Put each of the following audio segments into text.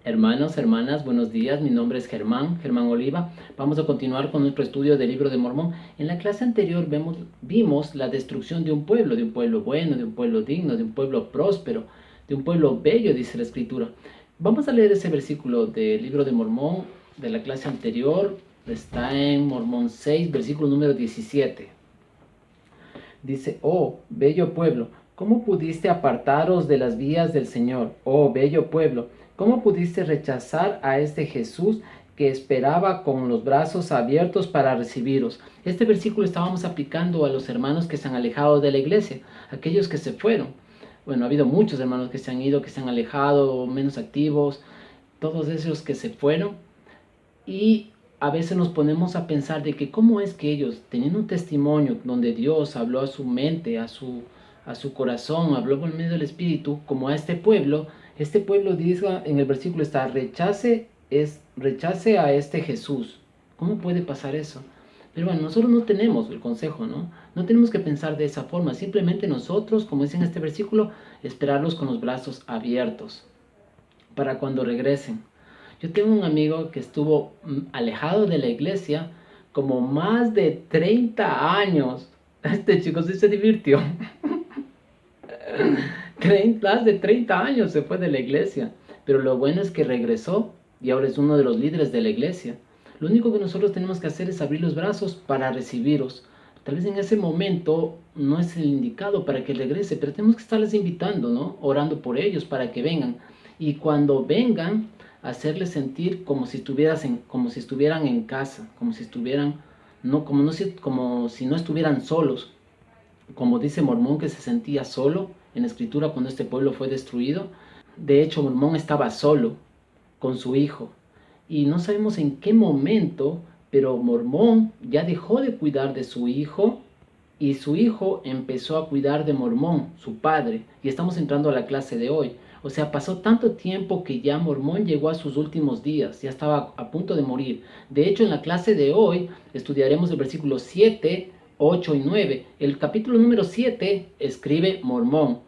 Hermanos, hermanas, buenos días. Mi nombre es Germán Oliva. Vamos a continuar con nuestro estudio del Libro de Mormón. En la clase anterior vimos la destrucción de un pueblo bueno, de un pueblo digno, de un pueblo próspero, de un pueblo bello, dice la Escritura. Vamos a leer ese versículo del Libro de Mormón de la clase anterior. Está en Mormón 6, versículo número 17. Dice: oh, bello pueblo, ¿cómo pudiste apartaros de las vías del Señor? Oh, bello pueblo, ¿cómo pudiste rechazar a este Jesús que esperaba con los brazos abiertos para recibiros? Este versículo estábamos aplicando a los hermanos que se han alejado de la iglesia, aquellos que se fueron. Bueno, ha habido muchos hermanos que se han ido, que se han alejado, menos activos, todos esos que se fueron. Y a veces nos ponemos a pensar de que cómo es que ellos, teniendo un testimonio donde Dios habló a su mente, a su corazón, habló por medio del Espíritu, como a este pueblo dice en el versículo está: rechace a este Jesús. ¿Cómo puede pasar eso? Pero bueno, nosotros no tenemos el consejo, ¿no? No tenemos que pensar de esa forma. Simplemente nosotros, como dice en este versículo, esperarlos con los brazos abiertos para cuando regresen. Yo tengo un amigo que estuvo alejado de la iglesia como más de 30 años. Este chico sí se divirtió. Más de 30 años se fue de la iglesia. Pero lo bueno es que regresó y ahora es uno de los líderes de la iglesia. Lo único que nosotros tenemos que hacer es abrir los brazos para recibiros. Tal vez en ese momento no es el indicado para que regrese, pero tenemos que estarles invitando, ¿no? Orando por ellos para que vengan. Y cuando vengan, hacerles sentir como si estuvieran en casa, como si estuvieran, no, como si no estuvieran solos. Como dice Mormón, que se sentía solo en la escritura cuando este pueblo fue destruido. De hecho, Mormón estaba solo con su hijo. Y no sabemos en qué momento, pero Mormón ya dejó de cuidar de su hijo y su hijo empezó a cuidar de Mormón, su padre. Y estamos entrando a la clase de hoy. O sea, pasó tanto tiempo que ya Mormón llegó a sus últimos días, ya estaba a punto de morir. De hecho, en la clase de hoy estudiaremos el versículo 7, 8 y 9. El capítulo número 7 escribe Mormón,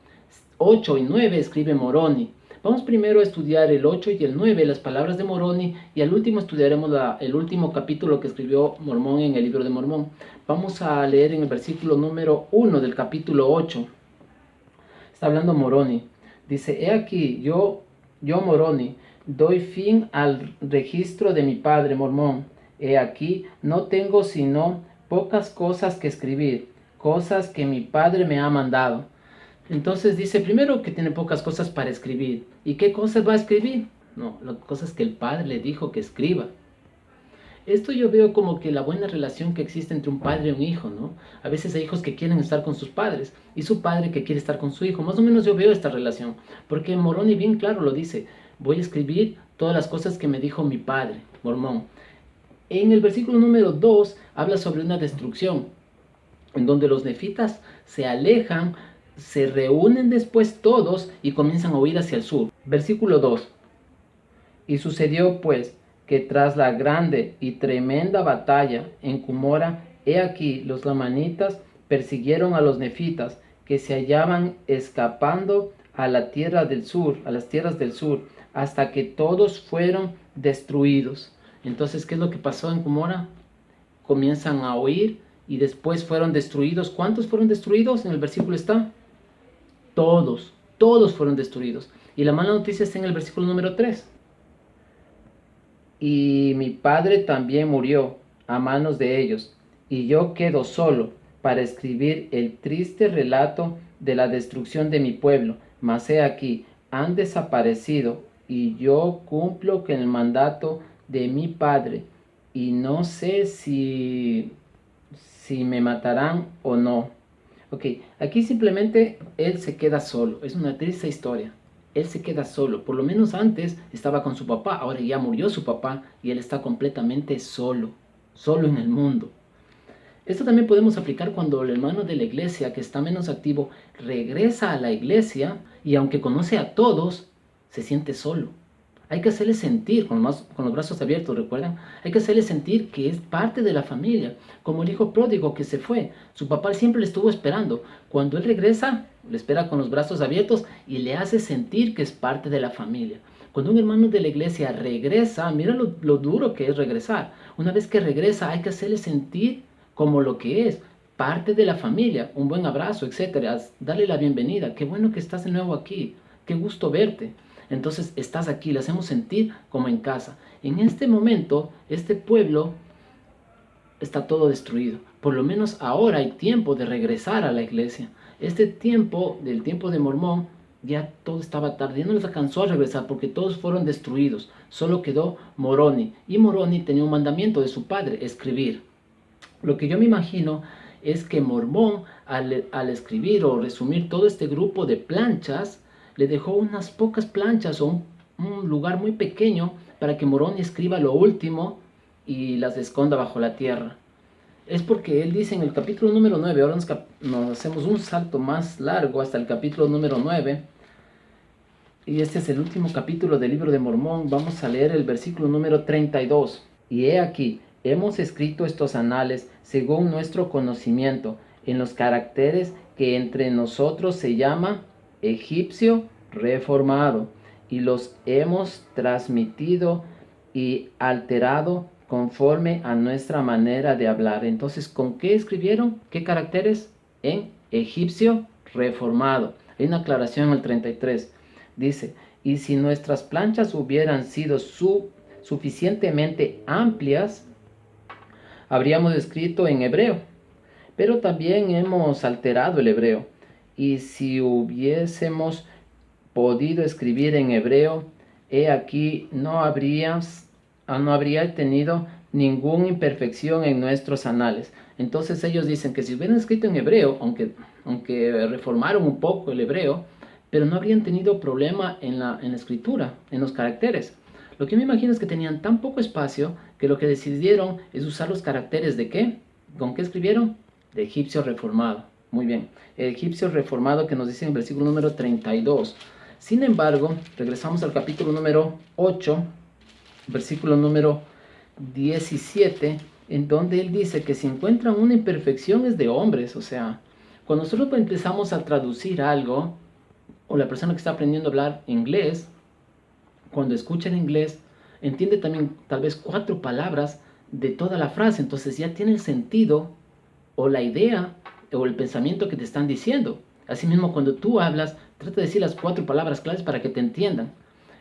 8 y 9 escribe Moroni. Vamos primero a estudiar el 8 y el 9, las palabras de Moroni, y al último estudiaremos el último capítulo que escribió Mormón en el libro de Mormón. Vamos a leer en el versículo número 1 del capítulo 8. Está hablando Moroni. Dice: he aquí, yo Moroni, doy fin al registro de mi padre Mormón. He aquí, no tengo sino pocas cosas que escribir, cosas que mi padre me ha mandado. Entonces dice primero que tiene pocas cosas para escribir. ¿Y qué cosas va a escribir? No, las cosas que el padre le dijo que escriba. Esto yo veo como que la buena relación que existe entre un padre y un hijo, ¿no? A veces hay hijos que quieren estar con sus padres y su padre que quiere estar con su hijo. Más o menos yo veo esta relación, porque Moroni bien claro lo dice: voy a escribir todas las cosas que me dijo mi padre, Mormón. En el versículo número 2 habla sobre una destrucción, en donde los nefitas se alejan, se reúnen después todos y comienzan a huir hacia el sur. Versículo 2. Y sucedió pues que tras la grande y tremenda batalla en Cumora, he aquí los lamanitas persiguieron a los nefitas que se hallaban escapando a la tierra del sur, a las tierras del sur, hasta que todos fueron destruidos. Entonces, ¿qué es lo que pasó en Cumora? Comienzan a huir y después fueron destruidos. ¿Cuántos fueron destruidos? En el versículo está: todos fueron destruidos. Y la mala noticia está en el versículo número 3. Y mi padre también murió a manos de ellos, y yo quedo solo para escribir el triste relato de la destrucción de mi pueblo. Mas he aquí, han desaparecido, y yo cumplo con el mandato de mi padre, y no sé si me matarán o no. Ok, aquí simplemente él se queda solo, es una triste historia. Él se queda solo, por lo menos antes estaba con su papá, ahora ya murió su papá y él está completamente solo, solo en el mundo. Esto también podemos aplicar cuando el hermano de la iglesia que está menos activo regresa a la iglesia y aunque conoce a todos, se siente solo. Hay que hacerle sentir, con los brazos abiertos, ¿recuerdan? Hay que hacerle sentir que es parte de la familia, como el hijo pródigo que se fue. Su papá siempre le estuvo esperando. Cuando él regresa, le espera con los brazos abiertos y le hace sentir que es parte de la familia. Cuando un hermano de la iglesia regresa, mira lo duro que es regresar. Una vez que regresa hay que hacerle sentir como lo que es, parte de la familia, un buen abrazo, etcétera. Dale la bienvenida. Qué bueno que estás de nuevo aquí. Qué gusto verte. Entonces estás aquí, le hacemos sentir como en casa. En este momento, este pueblo está todo destruido. Por lo menos ahora hay tiempo de regresar a la iglesia. Este tiempo, del tiempo de Mormón, ya todo estaba tarde, ya no les alcanzó a regresar porque todos fueron destruidos. Solo quedó Moroni. Y Moroni tenía un mandamiento de su padre, escribir. Lo que yo me imagino es que Mormón, al escribir o resumir todo este grupo de planchas, le dejó unas pocas planchas o un lugar muy pequeño para que Moroni escriba lo último y las esconda bajo la tierra. Es porque él dice en el capítulo número 9, ahora nos hacemos un salto más largo hasta el capítulo número 9, y este es el último capítulo del libro de Mormón. Vamos a leer el versículo número 32. Y he aquí, hemos escrito estos anales según nuestro conocimiento, en los caracteres que entre nosotros se llama egipcio reformado, y los hemos transmitido y alterado conforme a nuestra manera de hablar. Entonces, ¿con qué escribieron? ¿Qué caracteres? En egipcio reformado. Hay una aclaración al 33. Dice, y si nuestras planchas hubieran sido suficientemente amplias, habríamos escrito en hebreo, pero también hemos alterado el hebreo. Y si hubiésemos podido escribir en hebreo, he aquí no habría tenido ninguna imperfección en nuestros anales. Entonces ellos dicen que si hubieran escrito en hebreo, aunque reformaron un poco el hebreo, pero no habrían tenido problema en la escritura, en los caracteres. Lo que me imagino es que tenían tan poco espacio que lo que decidieron es usar los caracteres de ¿qué? ¿Con qué escribieron? De egipcio reformado. Muy bien, el egipcio reformado que nos dice en el versículo número 32. Sin embargo, regresamos al capítulo número 8, versículo número 17, en donde él dice que si encuentran una imperfección es de hombres. O sea, cuando nosotros empezamos a traducir algo, o la persona que está aprendiendo a hablar inglés, cuando escucha el inglés, entiende también tal vez 4 palabras de toda la frase, entonces ya tiene el sentido o la idea o el pensamiento que te están diciendo. Asimismo, cuando tú hablas, trata de decir las 4 palabras claves para que te entiendan.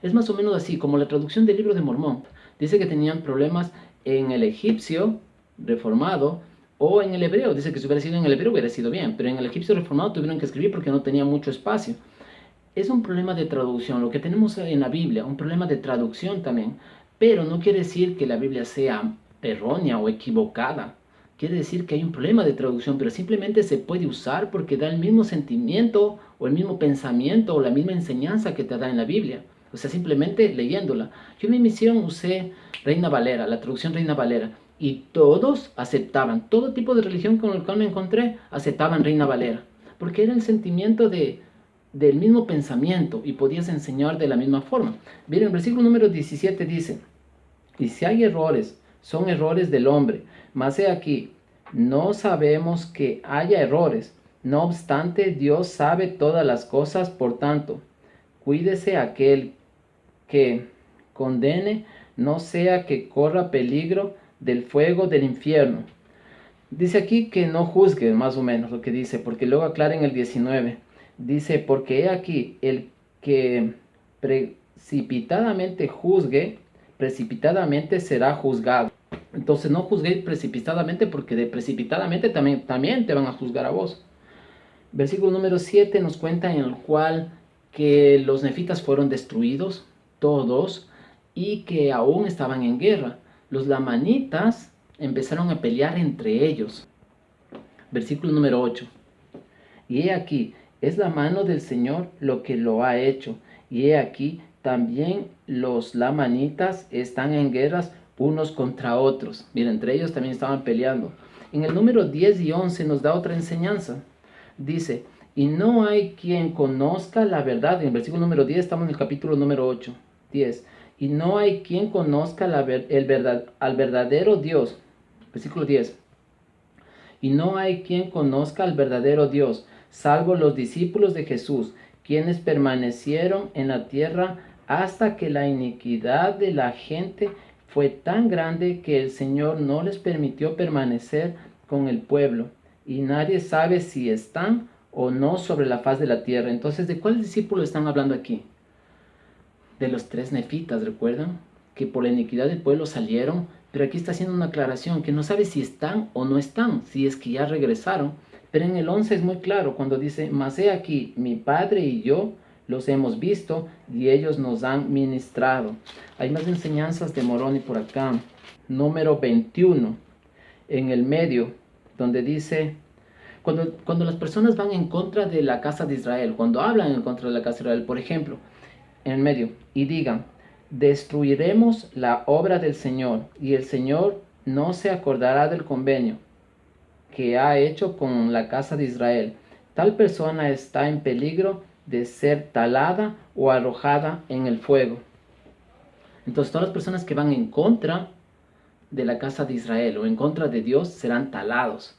Es más o menos así, como la traducción del libro de Mormón. Dice que tenían problemas en el egipcio reformado o en el hebreo. Dice que si hubiera sido en el hebreo hubiera sido bien, pero en el egipcio reformado tuvieron que escribir porque no tenía mucho espacio. Es un problema de traducción, lo que tenemos en la Biblia, un problema de traducción también, pero no quiere decir que la Biblia sea errónea o equivocada. Quiere decir que hay un problema de traducción, pero simplemente se puede usar porque da el mismo sentimiento o el mismo pensamiento o la misma enseñanza que te da en la Biblia. O sea, simplemente leyéndola. Yo en mi misión usé Reina Valera, la traducción Reina Valera, y todos aceptaban, todo tipo de religión con el cual me encontré, aceptaban Reina Valera, porque era el sentimiento del mismo pensamiento y podías enseñar de la misma forma. Miren, el versículo número 17 dice, y si hay errores, son errores del hombre, mas he aquí, no sabemos que haya errores, no obstante Dios sabe todas las cosas, por tanto, cuídese aquel que condene, no sea que corra peligro del fuego del infierno. Dice aquí que no juzgue, más o menos lo que dice, porque luego aclara en el 19. Dice, porque he aquí, el que precipitadamente juzgue, precipitadamente será juzgado. Entonces no juzguéis precipitadamente, porque de precipitadamente también te van a juzgar a vos. Versículo número 7 nos cuenta en el cual que los nefitas fueron destruidos, todos, y que aún estaban en guerra. Los lamanitas empezaron a pelear entre ellos. Versículo número 8. Y he aquí, es la mano del Señor lo que lo ha hecho. Y he aquí, también los lamanitas están en guerras unos contra otros. Mira, entre ellos también estaban peleando. En el número 10 y 11 nos da otra enseñanza. Dice, y no hay quien conozca la verdad. En el versículo número 10 estamos en el capítulo número 8. 10. Y no hay quien conozca al verdadero Dios. Versículo 10. Y no hay quien conozca al verdadero Dios, salvo los discípulos de Jesús, quienes permanecieron en la tierra hasta que la iniquidad de la gente fue tan grande que el Señor no les permitió permanecer con el pueblo, y nadie sabe si están o no sobre la faz de la tierra. Entonces, ¿de cuáles discípulos están hablando aquí? De los tres nefitas, ¿recuerdan? Que por la iniquidad del pueblo salieron, pero aquí está haciendo una aclaración, que no sabe si están o no están, si es que ya regresaron. Pero en el 11 es muy claro, cuando dice, mas he aquí, mi Padre y yo los hemos visto y ellos nos han ministrado. Hay más enseñanzas de Moroni por acá. Número 21, en el medio, donde dice, cuando las personas van en contra de la casa de Israel, cuando hablan en contra de la casa de Israel, por ejemplo, en medio, y digan, destruiremos la obra del Señor, y el Señor no se acordará del convenio que ha hecho con la casa de Israel. Tal persona está en peligro de ser talada o arrojada en el fuego. Entonces todas las personas que van en contra de la casa de Israel o en contra de Dios serán talados.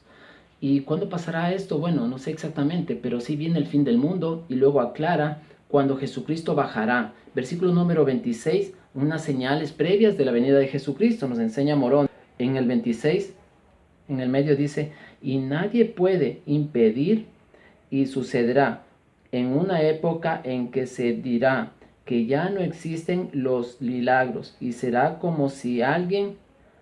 ¿Y cuándo pasará esto? Bueno, no sé exactamente, pero sí viene el fin del mundo y luego aclara cuando Jesucristo bajará. Versículo número 26, unas señales previas de la venida de Jesucristo, nos enseña Morón. En el 26, en el medio dice, y nadie puede impedir y sucederá en una época en que se dirá que ya no existen los milagros y será como si alguien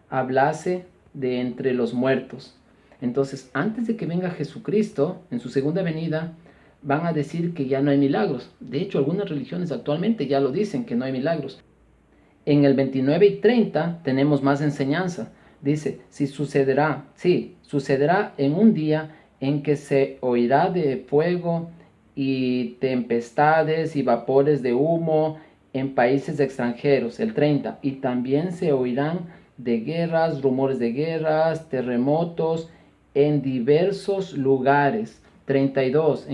hablase de entre los muertos. Entonces, antes de que venga Jesucristo, en su segunda venida, van a decir que ya no hay milagros. De hecho, algunas religiones actualmente ya lo dicen, que no hay milagros. En el 29 y 30 tenemos más enseñanza. Dice, si sucederá, sí, sucederá en un día en que se oirá de fuego y tempestades y vapores de humo en países extranjeros, el 30, y también se oirán de guerras, rumores de guerras, terremotos en diversos lugares. 32,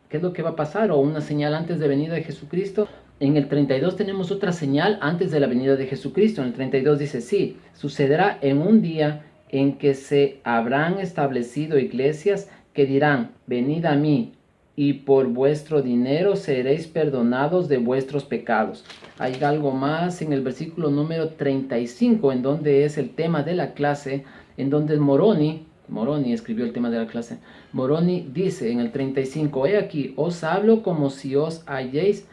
¿qué es lo que va a pasar? O una señal antes de venida de Jesucristo. En el 32 tenemos otra señal antes de la venida de Jesucristo. En el 32 dice, sí, sucederá en un día en que se habrán establecido iglesias que dirán, venid a mí, y por vuestro dinero seréis perdonados de vuestros pecados. Hay algo más en el versículo número 35, en donde es el tema de la clase, en donde Moroni escribió el tema de la clase. Moroni dice en el 35, he aquí, os hablo como si os halléis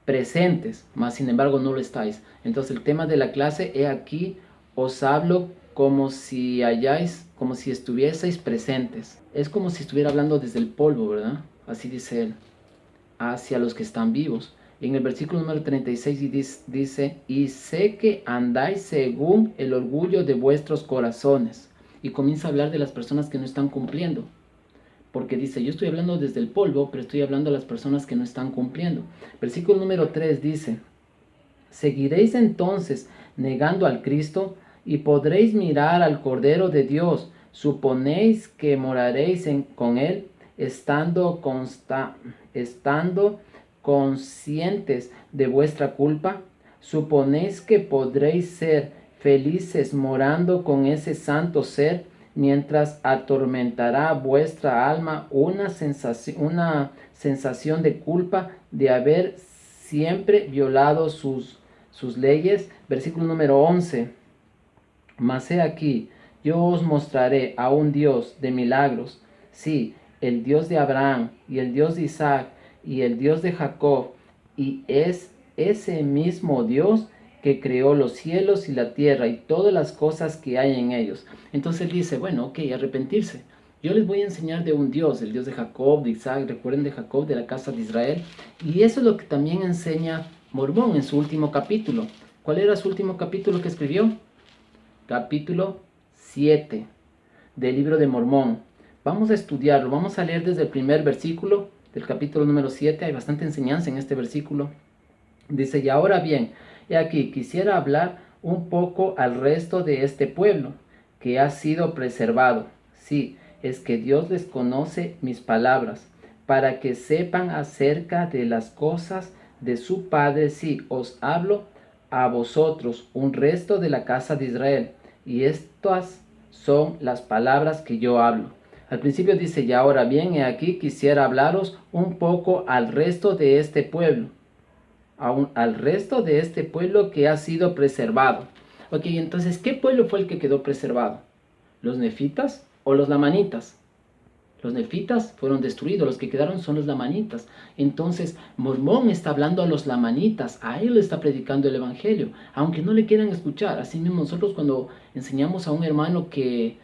presentes, mas sin embargo no lo estáis. Entonces el tema de la clase, he aquí, os hablo como si hayáis, como si estuvieseis presentes. Es como si estuviera hablando desde el polvo, ¿verdad? Así dice él, hacia los que están vivos. En el versículo número 36 dice, y sé que andáis según el orgullo de vuestros corazones. Y comienza a hablar de las personas que no están cumpliendo. Porque dice, yo estoy hablando desde el polvo, pero estoy hablando a las personas que no están cumpliendo. Versículo número 3 dice, seguiréis entonces negando al Cristo y podréis mirar al Cordero de Dios. Suponéis que moraréis con él, estando conscientes de vuestra culpa. Suponéis que podréis ser felices morando con ese santo ser, mientras atormentará vuestra alma una sensación de culpa de haber siempre violado sus leyes. Versículo número 11. Mas he aquí, yo os mostraré a un Dios de milagros, sí, el Dios de Abraham y el Dios de Isaac y el Dios de Jacob, y es ese mismo Dios que creó los cielos y la tierra y todas las cosas que hay en ellos. Entonces él dice, bueno, ok, arrepentirse. Yo les voy a enseñar de un Dios, el Dios de Jacob, de Isaac, recuerden de Jacob, de la casa de Israel. Y eso es lo que también enseña Mormón en su último capítulo. ¿Cuál era su último capítulo que escribió? Capítulo 7 del libro de Mormón. Vamos a estudiarlo, vamos a leer desde el primer versículo del capítulo número 7. Hay bastante enseñanza en este versículo. Dice, y ahora bien, he aquí, quisiera hablar un poco al resto de este pueblo, que ha sido preservado. Sí, es que Dios les conoce mis palabras, para que sepan acerca de las cosas de su Padre. Sí, os hablo a vosotros, un resto de la casa de Israel, y estas son las palabras que yo hablo. Al principio dice, y ahora bien, he aquí quisiera hablaros un poco al resto de este pueblo, al resto de este pueblo que ha sido preservado. Ok, entonces, ¿qué pueblo fue el que quedó preservado? ¿Los nefitas o los lamanitas? Los nefitas fueron destruidos, los que quedaron son los lamanitas. Entonces, Mormón está hablando a los lamanitas, a él le está predicando el evangelio, aunque no le quieran escuchar. Así mismo nosotros cuando enseñamos a un hermano que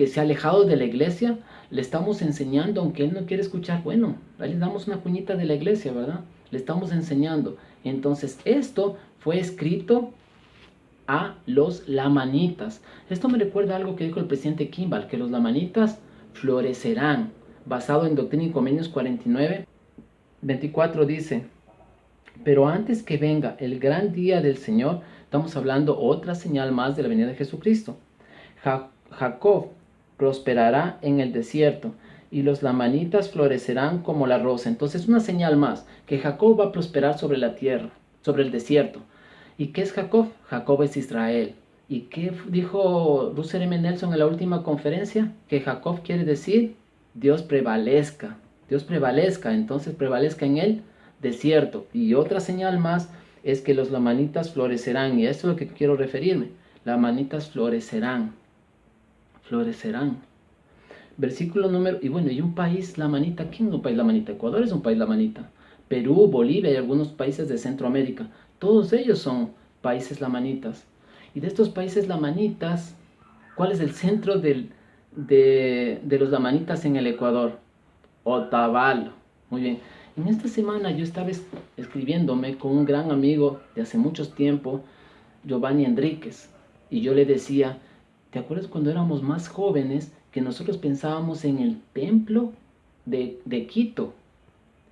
se ha alejado de la iglesia, le estamos enseñando, aunque él no quiere escuchar, bueno, ahí le damos una cuñita de la iglesia, ¿verdad? Le estamos enseñando. Entonces, esto fue escrito a los lamanitas. Esto me recuerda a algo que dijo el presidente Kimball, que los lamanitas florecerán. Basado en Doctrina y Convenios 49, 24 dice, pero antes que venga el gran día del Señor, estamos hablando otra señal más de la venida de Jesucristo. Jacob prosperará en el desierto y los lamanitas florecerán como la rosa. Entonces una señal más, que Jacob va a prosperar sobre la tierra, sobre el desierto. ¿Y qué es Jacob? Jacob es Israel. ¿Y qué dijo Russell M. Nelson en la última conferencia? Que Jacob quiere decir Dios prevalezca. Dios prevalezca, entonces prevalezca en el desierto. Y otra señal más es que los lamanitas florecerán. Y a eso es lo que quiero referirme. Lamanitas florecerán. Florecerán. Versículo número... Y bueno, ¿y un país lamanita? ¿Quién es un país lamanita? Ecuador es un país lamanita. Perú, Bolivia y algunos países de Centroamérica. Todos ellos son países lamanitas. Y de estos países lamanitas, ¿cuál es el centro de los lamanitas en el Ecuador? Otavalo. Muy bien. En esta semana yo estaba escribiéndome con un gran amigo de hace mucho tiempo, Giovanni Enríquez. Y yo le decía, ¿te acuerdas cuando éramos más jóvenes que nosotros pensábamos en el templo de Quito?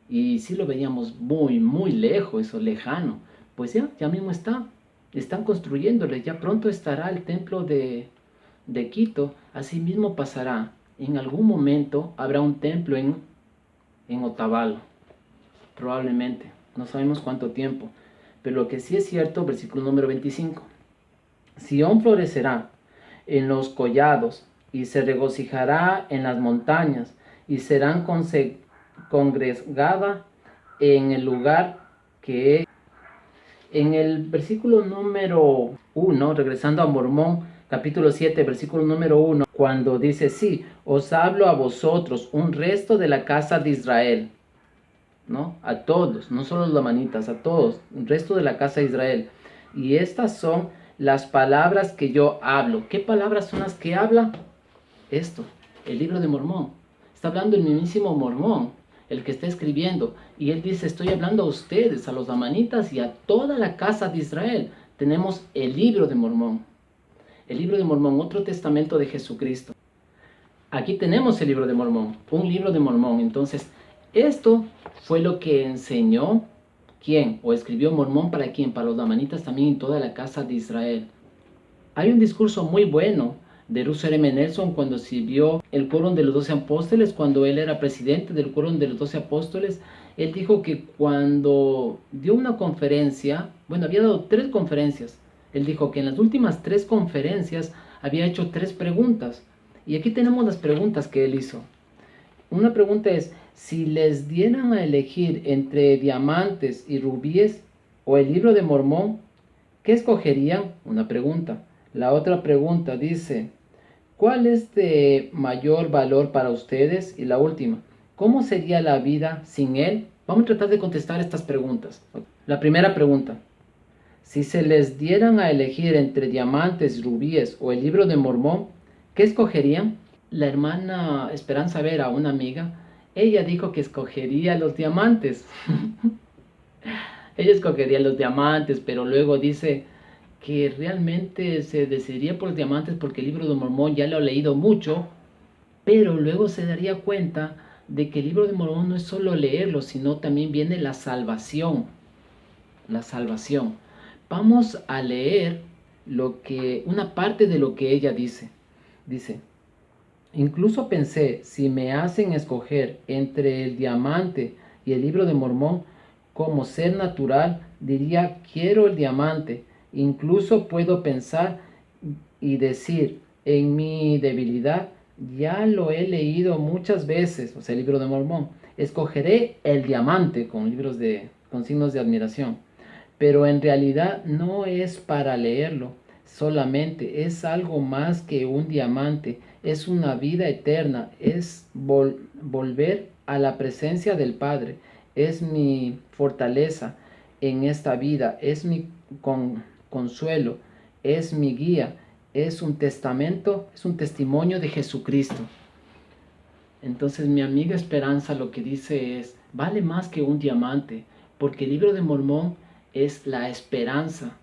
Y sí lo veíamos muy, muy lejos, eso, lejano. Pues ya mismo están construyéndole, ya pronto estará el templo de Quito. Así mismo pasará. En algún momento habrá un templo en Otavalo, probablemente. No sabemos cuánto tiempo. Pero lo que sí es cierto, versículo número 25. Sión florecerá en los collados y se regocijará en las montañas y serán congregada en el lugar que... En el versículo número 1, regresando a Mormón, capítulo 7, versículo número 1, cuando dice, sí, os hablo a vosotros, un resto de la casa de Israel, ¿no? A todos, no solo los lamanitas, a todos, un resto de la casa de Israel. Y estas son las palabras que yo hablo. ¿Qué palabras son las que habla? Esto, el libro de Mormón. Está hablando el mismísimo Mormón, el que está escribiendo. Y él dice, estoy hablando a ustedes, a los lamanitas y a toda la casa de Israel. Tenemos el libro de Mormón. El libro de Mormón, otro testamento de Jesucristo. Aquí tenemos el libro de Mormón, un libro de Mormón. Entonces, esto fue lo que enseñó, ¿quién? O escribió Mormón para quién, para los lamanitas también y toda la casa de Israel. Hay un discurso muy bueno de Russell M. Nelson cuando sirvió el quórum de los 12 apóstoles, cuando él era presidente del quórum de los 12 apóstoles. Él dijo que cuando dio una conferencia, bueno, había dado 3 conferencias, él dijo que en las últimas 3 conferencias había hecho 3 preguntas. Y aquí tenemos las preguntas que él hizo. Una pregunta es, si les dieran a elegir entre diamantes y rubíes o el libro de Mormón, ¿qué escogerían? Una pregunta. La otra pregunta dice, ¿cuál es de mayor valor para ustedes? Y la última, ¿cómo sería la vida sin él? Vamos a tratar de contestar estas preguntas. La primera pregunta, si se les dieran a elegir entre diamantes, rubíes o el libro de Mormón, ¿qué escogerían? La hermana Esperanza Vera, una amiga, ella dijo que escogería los diamantes. Ella escogería los diamantes, pero luego dice que realmente se decidiría por los diamantes porque el libro de Mormón ya lo ha leído mucho, pero luego se daría cuenta de que el libro de Mormón no es solo leerlo, sino también viene la salvación. La salvación. Vamos a leer una parte de lo que ella dice. Dice, incluso pensé, si me hacen escoger entre el diamante y el libro de Mormón, como ser natural, diría, quiero el diamante. Incluso puedo pensar y decir, en mi debilidad, Ya lo he leído muchas veces, o sea, el libro de Mormón. Escogeré el diamante con signos de admiración, pero en realidad no es para leerlo solamente, es algo más que un diamante, es una vida eterna, es volver a la presencia del Padre, es mi fortaleza en esta vida, es mi consuelo, es mi guía, es un testamento, es un testimonio de Jesucristo. Entonces mi amiga Esperanza lo que dice es, vale más que un diamante, porque el libro de Mormón es la esperanza.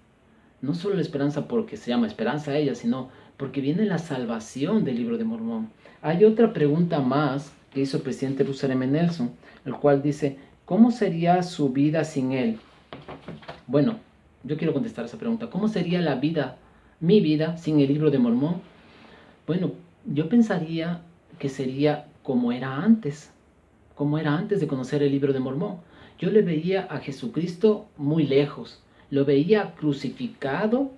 No solo la esperanza porque se llama esperanza a ella, sino porque viene la salvación del libro de Mormón. Hay otra pregunta más que hizo el presidente Russell M. Nelson, el cual dice, ¿cómo sería su vida sin él? Bueno, yo quiero contestar esa pregunta. ¿Cómo sería la vida, mi vida, sin el libro de Mormón? Bueno, yo pensaría que sería como era antes de conocer el libro de Mormón. Yo le veía a Jesucristo muy lejos, lo veía crucificado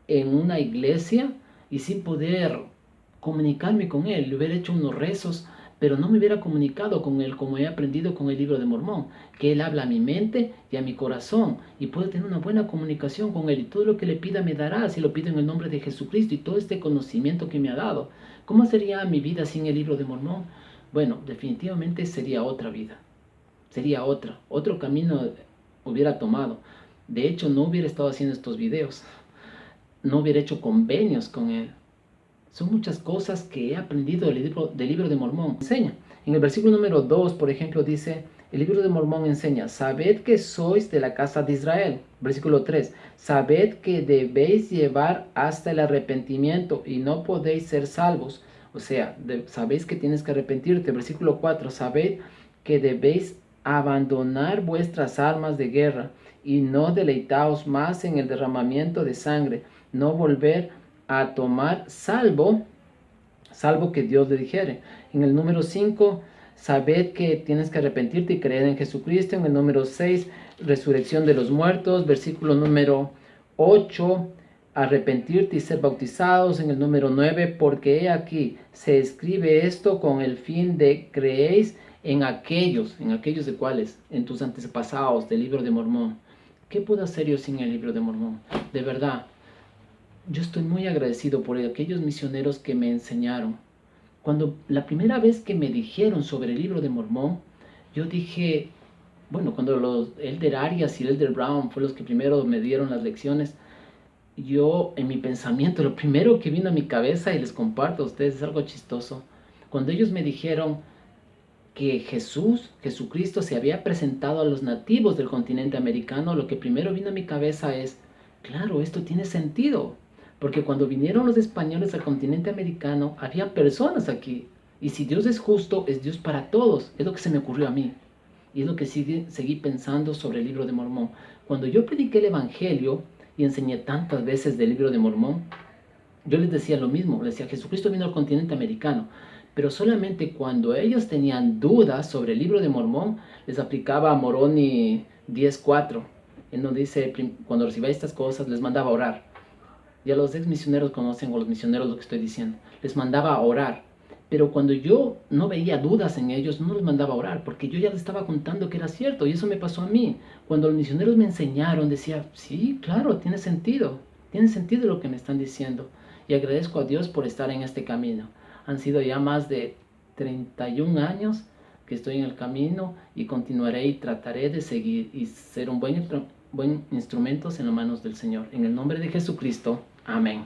en una iglesia y sin poder comunicarme con él. Le hubiera hecho unos rezos, pero no me hubiera comunicado con él como he aprendido con el libro de Mormón, que él habla a mi mente y a mi corazón y puedo tener una buena comunicación con él y todo lo que le pida me dará si lo pido en el nombre de Jesucristo y todo este conocimiento que me ha dado. ¿Cómo sería mi vida sin el libro de Mormón? Bueno, definitivamente sería otra vida, sería otro camino hubiera tomado. De hecho, no hubiera estado haciendo estos videos, no hubiera hecho convenios con él. Son muchas cosas que he aprendido del libro de Mormón. Enseña. En el versículo número 2, por ejemplo, dice, el libro de Mormón enseña, sabed que sois de la casa de Israel. Versículo 3, sabed que debéis llevar hasta el arrepentimiento y no podéis ser salvos. O sea, sabéis que tienes que arrepentirte. Versículo 4, sabed que debéis abandonar vuestras armas de guerra y no deleitaos más en el derramamiento de sangre, no volver a tomar salvo que Dios le dijere. En el número 5, sabed que tienes que arrepentirte y creer en Jesucristo. En el número 6, resurrección de los muertos. Versículo número 8, arrepentirte y ser bautizados. En el número 9, porque he aquí, se escribe esto con el fin de creéis en aquellos de cuáles, en tus antepasados del libro de Mormón. ¿Qué puedo hacer yo sin el libro de Mormón? De verdad, yo estoy muy agradecido por aquellos misioneros que me enseñaron. Cuando la primera vez que me dijeron sobre el libro de Mormón, yo dije, bueno, cuando los Elder Arias y el Elder Brown fueron los que primero me dieron las lecciones, yo en mi pensamiento, lo primero que vino a mi cabeza y les comparto a ustedes es algo chistoso. Cuando ellos me dijeron que Jesucristo se había presentado a los nativos del continente americano, lo que primero vino a mi cabeza es, claro, esto tiene sentido, porque cuando vinieron los españoles al continente americano, había personas aquí, y si Dios es justo, es Dios para todos, es lo que se me ocurrió a mí, y es lo que seguí pensando sobre el libro de Mormón. Cuando yo prediqué el Evangelio y enseñé tantas veces del libro de Mormón, yo les decía lo mismo, les decía, Jesucristo vino al continente americano, pero solamente cuando ellos tenían dudas sobre el libro de Mormón, les aplicaba a Moroni 10:4, en donde dice, cuando recibáis estas cosas, les mandaba a orar. Ya los ex misioneros conocen, o los misioneros, lo que estoy diciendo, les mandaba a orar. Pero cuando yo no veía dudas en ellos, no les mandaba a orar, porque yo ya les estaba contando que era cierto, y eso me pasó a mí. Cuando los misioneros me enseñaron, decía, sí, claro, tiene sentido lo que me están diciendo. Y agradezco a Dios por estar en este camino. Han sido ya más de 31 años que estoy en el camino y continuaré y trataré de seguir y ser un buen instrumento en las manos del Señor. En el nombre de Jesucristo, amén.